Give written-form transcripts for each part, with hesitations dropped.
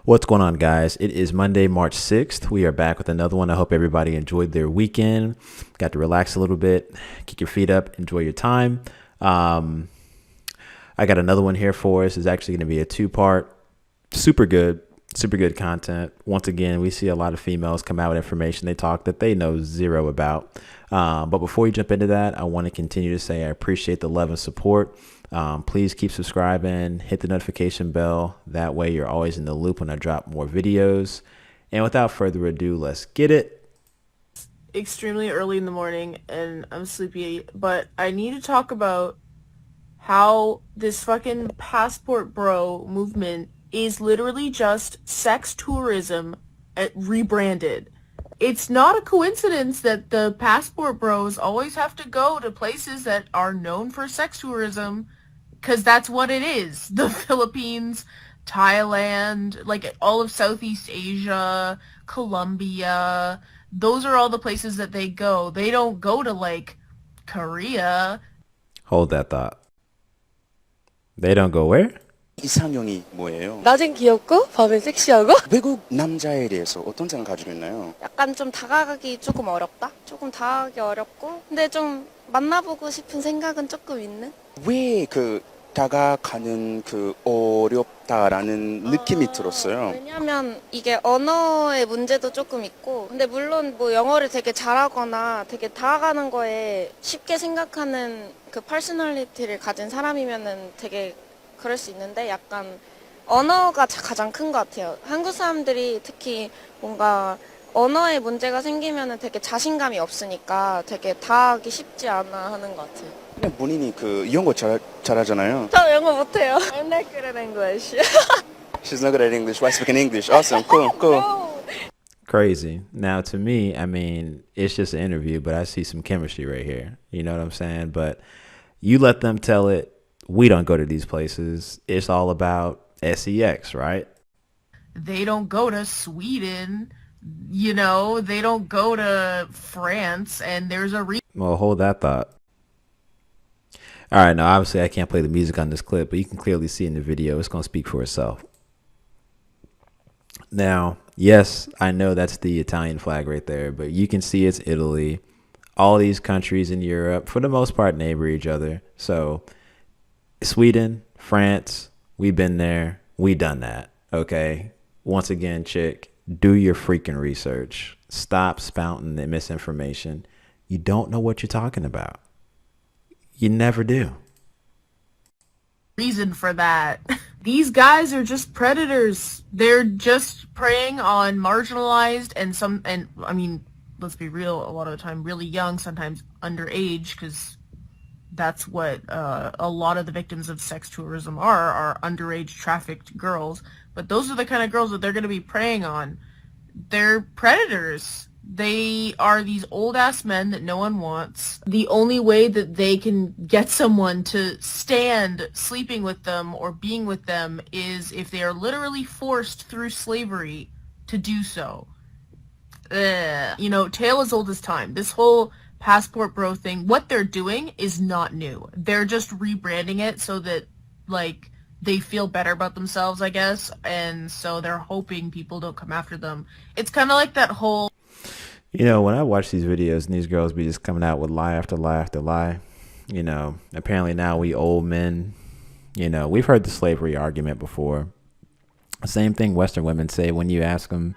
What's going on, guys? It is Monday, March 6th. We are back with another one. I hope everybody enjoyed their weekend, got to relax a little bit, kick your feet up, enjoy your time. I got another one here for us. It's actually going to be a two-part. Super good content. Once again, we see a lot of females come out with information they talk that they know zero about. But before we jump into that, I want to continue to say I appreciate the love and support. Please keep subscribing, hit the notification bell. That way you're always in the loop when I drop more videos. And without further ado, let's get it. Extremely early in the morning and I'm sleepy, but I need to talk about how this fucking passport bro movement is literally just sex tourism rebranded. It's not a coincidence that the passport bros always have to go to places that are known for sex tourism, because that's what it is. The Philippines, Thailand, like all of Southeast Asia, Colombia, those are all the places that they go. They don't go to like Korea. Hold that thought. They don't go where? 이상형이 뭐예요? 낮엔 귀엽고 밤엔 섹시하고 외국 남자에 대해서 어떤 생각 가지고 있나요? 약간 좀 다가가기 조금 어렵다? 조금 다가가기 어렵고 근데 좀 만나보고 싶은 생각은 조금 있는? 왜 다가가는 어렵다라는 느낌이 들었어요? 왜냐면 이게 언어의 문제도 조금 있고 근데 물론 뭐 영어를 되게 잘하거나 되게 다가가는 거에 쉽게 생각하는 그 퍼스널리티를 가진 사람이면은 되게 그럴 수 있는데 약간 언어가 가장 큰 것 같아요. 한국 사람들이 특히 뭔가 언어에 문제가 생기면은 되게 자신감이 없으니까 되게 다하기 쉽지 않아 하는 것 같아요. 근데 본인이 영어 잘하잖아요. 저 영어 못해요. I'm not good at English. She's not good at English. Why speaking English? Awesome. Cool. No. Crazy. Now, to me, I mean, it's just an interview, but I see some chemistry right here. You know what I'm saying? But you let them tell it. We don't go to these places. It's all about sex, right? They don't go to Sweden, you know, they don't go to France, and there's a reason. Well, hold that thought. All right, now, obviously, I can't play the music on this clip, but you can clearly see in the video, it's going to speak for itself. Now, yes, I know that's the Italian flag right there, but you can see it's Italy. All these countries in Europe, for the most part, neighbor each other. So Sweden, France, we've been there. We done that. Okay. Once again, chick, do your freaking research. Stop spouting the misinformation. You don't know what you're talking about. You never do. Reason for that. These guys are just predators. They're just preying on marginalized and I mean, let's be real, a lot of the time really young, sometimes underage, because that's what a lot of the victims of sex tourism are underage trafficked girls. But those are the kind of girls that they're going to be preying on. They're predators. They are these old-ass men that no one wants. The only way that they can get someone to stand sleeping with them or being with them is if they are literally forced through slavery to do so. You know, tale as old as time. This whole passport bro thing, what they're doing is not new. They're just rebranding it so that, like, they feel better about themselves, I guess, and so they're hoping people don't come after them. It's kind of like that whole... You know, when I watch these videos and these girls be just coming out with lie after lie after lie, you know, apparently now we old men, you know, we've heard the slavery argument before. Same thing Western women say when you ask them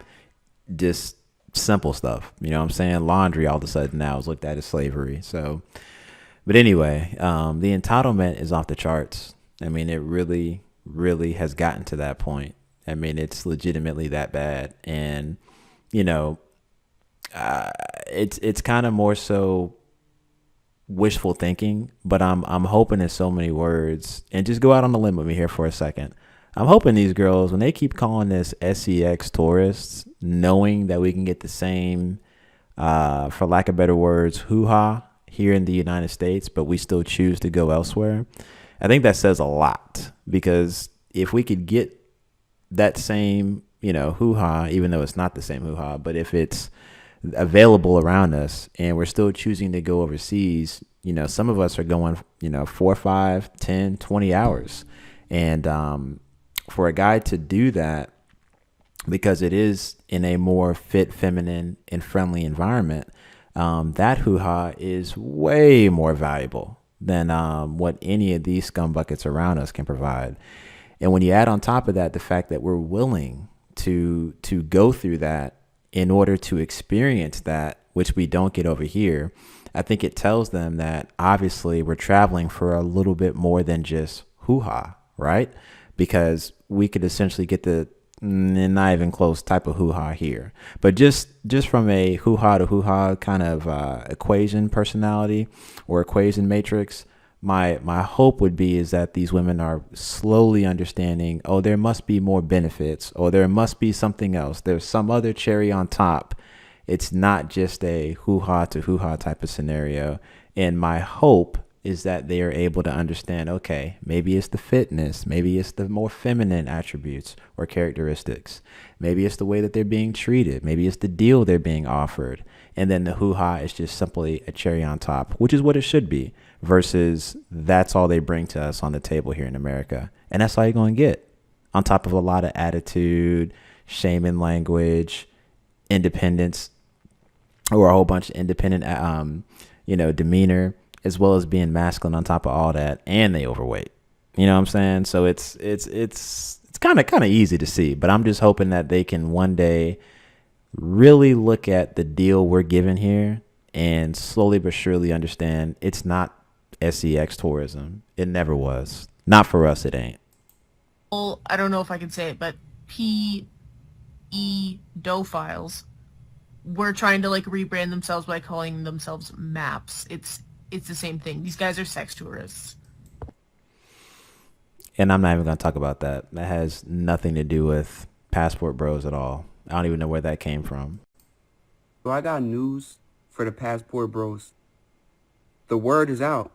just simple stuff. You know what I'm saying? Laundry all of a sudden now is looked at as slavery. So, but anyway, the entitlement is off the charts. I mean, it really, really has gotten to that point. I mean, it's legitimately that bad. And, you know, it's kind of more so wishful thinking, but I'm hoping in so many words, and just go out on the limb with me here for a second. I'm hoping these girls, when they keep calling this sex tourists, knowing that we can get the same, for lack of better words, hoo-ha here in the United States, but we still choose to go elsewhere. I think that says a lot, because if we could get that same, you know, hoo-ha, even though it's not the same hoo-ha, but if it's available around us and we're still choosing to go overseas, you know, some of us are going, you know, 4, 5, 10, 20 hours. And for a guy to do that, because it is in a more fit, feminine, and friendly environment. That hoo-ha is way more valuable than what any of these scum buckets around us can provide. And when you add on top of that the fact that we're willing to go through that in order to experience that, which we don't get over here, I think it tells them that obviously we're traveling for a little bit more than just hoo-ha, right? Because we could essentially get the not even close type of hoo-ha here. But just from a hoo-ha to hoo-ha kind of equation personality or equation matrix, my hope would be is that these women are slowly understanding, oh, there must be more benefits, or there must be something else. There's some other cherry on top. It's not just a hoo-ha to hoo-ha type of scenario. And my hope is that they are able to understand, okay, maybe it's the fitness, maybe it's the more feminine attributes or characteristics, maybe it's the way that they're being treated, maybe it's the deal they're being offered, and then the hoo-ha is just simply a cherry on top, which is what it should be, versus that's all they bring to us on the table here in America. And that's all you're going to get, on top of a lot of attitude, shaming language, independence, or a whole bunch of independent demeanor, as well as being masculine on top of all that, and they overweight. You know what I'm saying? So it's kind of easy to see, but I'm just hoping that they can one day really look at the deal we're given here and slowly but surely understand it's not SEX tourism. It never was. Not for us, it ain't. Well, I don't know if I can say it, but pedophiles were trying to like rebrand themselves by calling themselves maps. It's the same thing. These guys are sex tourists. And I'm not even going to talk about that. That has nothing to do with Passport Bros at all. I don't even know where that came from. So I got news for the Passport Bros. The word is out.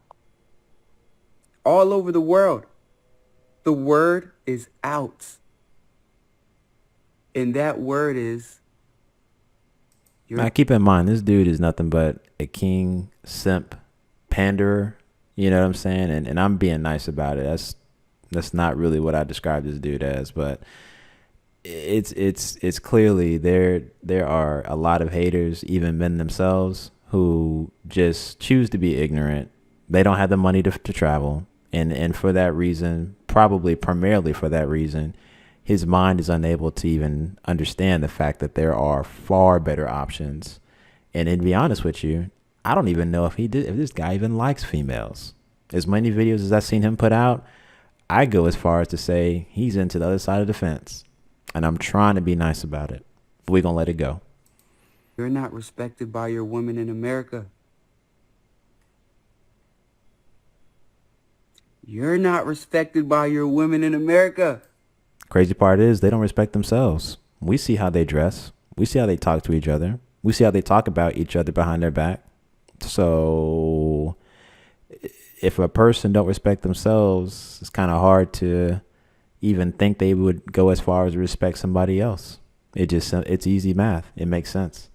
All over the world. The word is out. And that word is... Now, keep in mind, this dude is nothing but a king, simp, panderer. You know what I'm saying? And I'm being nice about it. That's not really what I describe this dude as, but it's clearly there are a lot of haters, even men themselves, who just choose to be ignorant. They don't have the money to travel, and for that reason, probably primarily for that reason, his mind is unable to even understand the fact that there are far better options. And to be honest with you, I don't even know if this guy even likes females. As many videos as I've seen him put out, I go as far as to say he's into the other side of the fence. And I'm trying to be nice about it. We're going to let it go. You're not respected by your women in America. You're not respected by your women in America. Crazy part is they don't respect themselves. We see how they dress. We see how they talk to each other. We see how they talk about each other behind their back. So if a person don't respect themselves, it's kind of hard to even think they would go as far as to respect somebody else. It's easy math. It makes sense.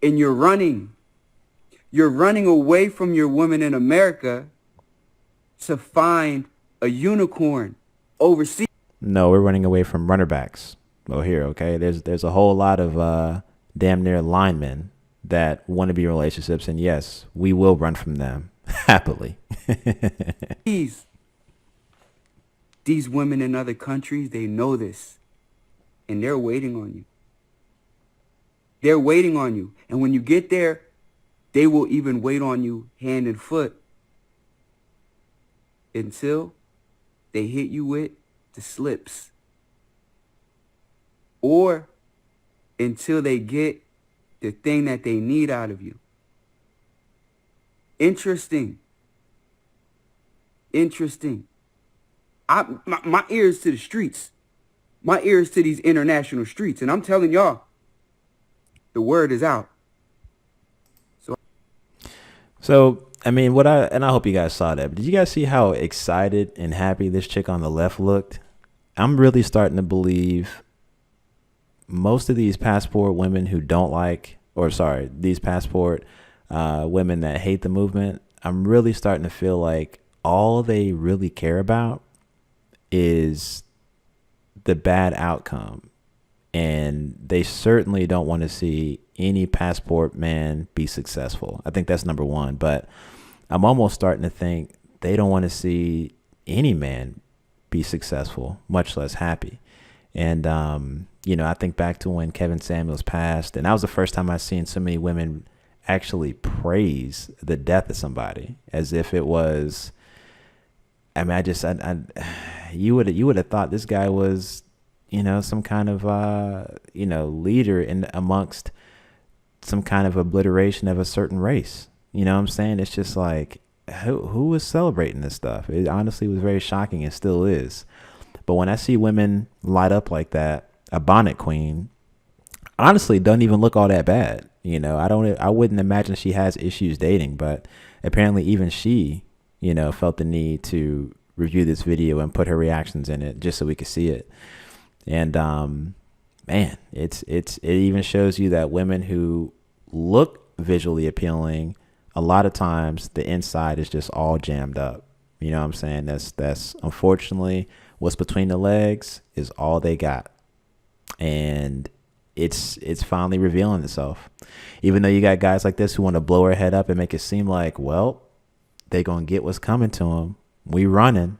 And you're running away from your women in America to find a unicorn overseas. No, we're running away from runner backs. Well, here, okay, there's a whole lot of damn near linemen that want to be in relationships, and yes, we will run from them happily. These women in other countries, they know this, and they're waiting on you. They're waiting on you, and when you get there, they will even wait on you hand and foot until they hit you with the slips, or until they get the thing that they need out of you. Interesting. My ears to the streets. My ears to these international streets. And I'm telling y'all, the word is out. So I mean, I hope you guys saw that. But did you guys see how excited and happy this chick on the left looked? I'm really starting to believe most of these passport women who don't like, these passport women that hate the movement, I'm really starting to feel like all they really care about is the bad outcome. And they certainly don't want to see any passport man be successful. I think that's number one. But I'm almost starting to think they don't want to see any man be successful, much less happy. And, I think back to when Kevin Samuels passed, and that was the first time I've seen so many women actually praise the death of somebody as if it was, you would have thought this guy was, some kind of, leader in amongst some kind of obliteration of a certain race. You know what I'm saying? It's just like, who was celebrating this stuff? It honestly was very shocking and still is. But when I see women light up like that, a bonnet queen, honestly, doesn't even look all that bad. I wouldn't imagine she has issues dating, but apparently even she, felt the need to review this video and put her reactions in it just so we could see it. And, man, it even shows you that women who look visually appealing, a lot of times the inside is just all jammed up. You know what I'm saying? That's unfortunately what's between the legs is all they got. And it's finally revealing itself. Even though you got guys like this who want to blow her head up and make it seem like, well, they going to get what's coming to them. We running.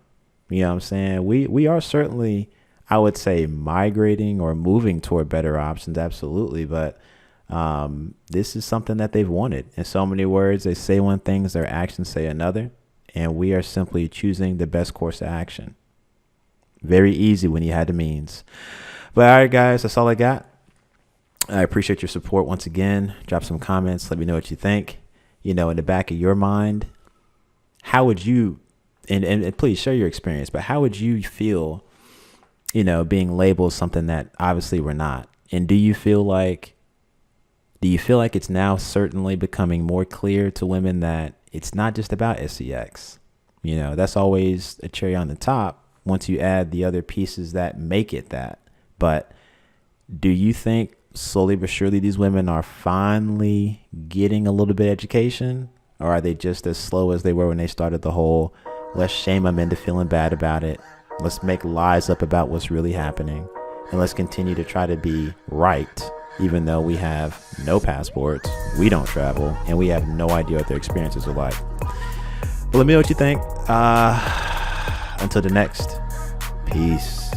You know what I'm saying? We are certainly, I would say, migrating or moving toward better options. Absolutely. But this is something that they've wanted. In so many words, they say one thing, their actions say another. And we are simply choosing the best course of action. Very easy when you had the means. But all right, guys, that's all I got. I appreciate your support once again. Drop some comments. Let me know what you think. In the back of your mind, how would you, and please share your experience, but how would you feel, being labeled something that obviously we're not? And do you feel like it's now certainly becoming more clear to women that it's not just about SEX? That's always a cherry on the top once you add the other pieces that make it that. But do you think slowly but surely these women are finally getting a little bit of education? Or are they just as slow as they were when they started the whole, let's shame them into feeling bad about it. Let's make lies up about what's really happening. And let's continue to try to be right, even though we have no passports, we don't travel, and we have no idea what their experiences are like. But let me know what you think. Until the next, peace.